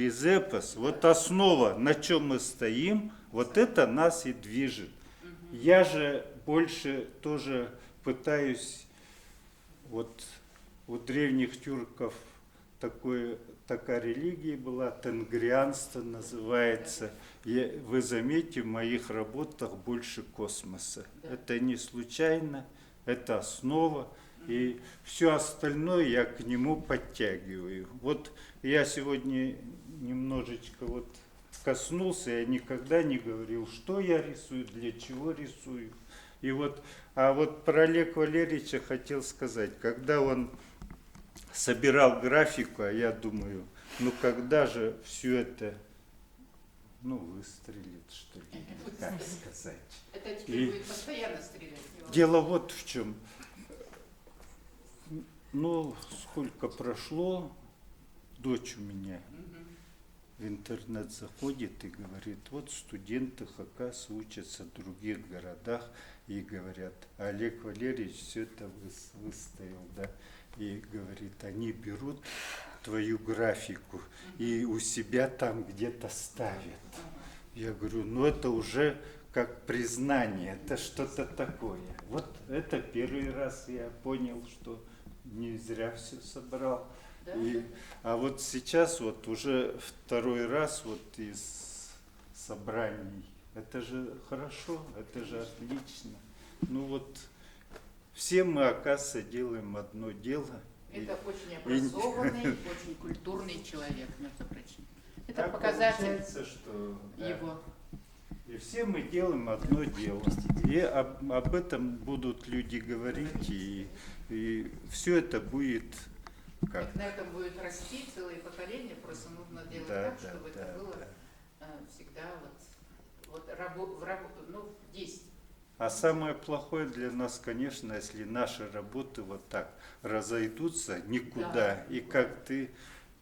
Из эпос, вот основа, на чем мы стоим, вот это нас и движет. Я же больше тоже пытаюсь, вот у древних тюрков такая религия была, тенгрианство называется. И вы заметите, в моих работах больше космоса. Это не случайно, это основа. И все остальное я к нему подтягиваю. Вот я сегодня немножечко вот коснулся, я никогда не говорил, что я рисую, для чего рисую. И вот, а вот про Олега Валерьевича хотел сказать, когда он собирал графику, а я думаю, ну когда же все это, ну, выстрелит, что ли, как сказать. Это теперь будет постоянно стрелять. Дело вот в чем. Ну, сколько прошло, дочь у меня в интернет заходит и говорит, вот студенты ХКС учатся в других городах и говорят, Олег Валерьевич все это выставил, да, и говорит, они берут твою графику и у себя там где-то ставят. Я говорю, ну это уже как признание, это что-то такое. Вот это первый раз я понял, что не зря все собрал. Да? А вот сейчас вот уже второй раз вот из собраний. Это же хорошо, это же отлично. Ну вот все мы, оказывается, делаем одно дело. Это очень образованный, очень культурный человек, между прочим. Это так показатель что, его. И все мы делаем одно дело. И об этом будут люди говорить, и все это будет как? На этом будет расти целое поколение, просто нужно делать так, чтобы это было всегда в действии. А самое плохое для нас, конечно, если наши работы вот так разойдутся никуда. Да. И как ты,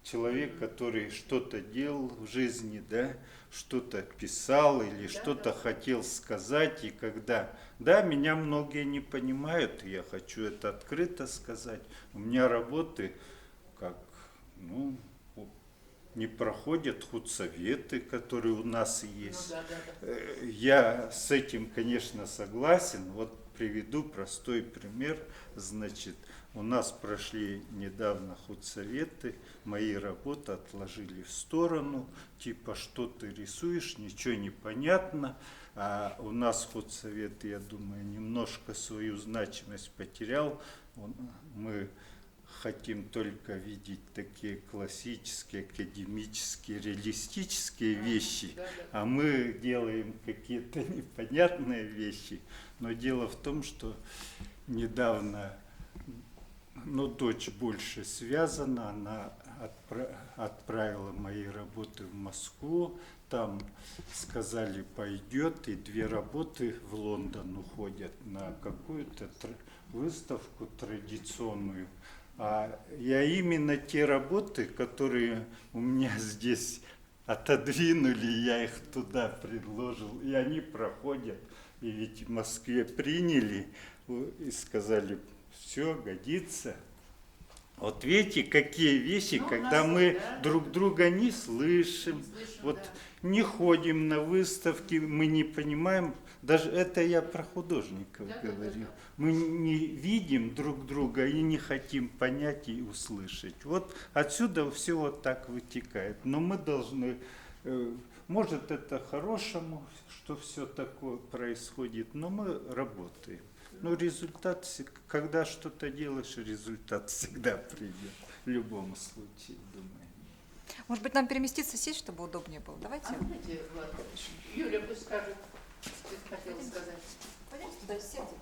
человек, который что-то делал в жизни, да, что-то писал или что-то хотел сказать, и когда, да, меня многие не понимают, я хочу это открыто сказать, у меня работы как, ну, не проходят худсоветы, которые у нас есть. Я с этим, конечно, согласен. Вот приведу простой пример. Значит, у нас прошли недавно худсоветы, мои работы отложили в сторону, типа, что ты рисуешь, ничего не понятно. А у нас худсовет, я думаю, немножко свою значимость потерял. Мы хотим только видеть такие классические, академические, реалистические вещи, а мы делаем какие-то непонятные вещи. Но дело в том, что недавно, ну, дочь больше связана, она отправила мои работы в Москву, там сказали, пойдет, и 2 работы в Лондон уходят на какую-то выставку традиционную. А я именно те работы, которые у меня здесь отодвинули, я их туда предложил, и они проходят. И ведь в Москве приняли и сказали, все, годится. Вот видите, какие вещи, когда мы друг друга не слышим, вот не ходим на выставки, мы не понимаем, даже это я про художников говорю, мы не видим друг друга и не хотим понять и услышать. Вот отсюда все вот так вытекает. Но мы должны, может это хорошему, что все такое происходит, но мы работаем. Ну, результат, когда что-то делаешь, результат всегда придет. В любом случае, думаю. Может быть, нам переместиться, сесть, чтобы удобнее было? Давайте. Давайте, Юля пусть скажет, что ты хотела сказать. Пойдемте туда, сядем.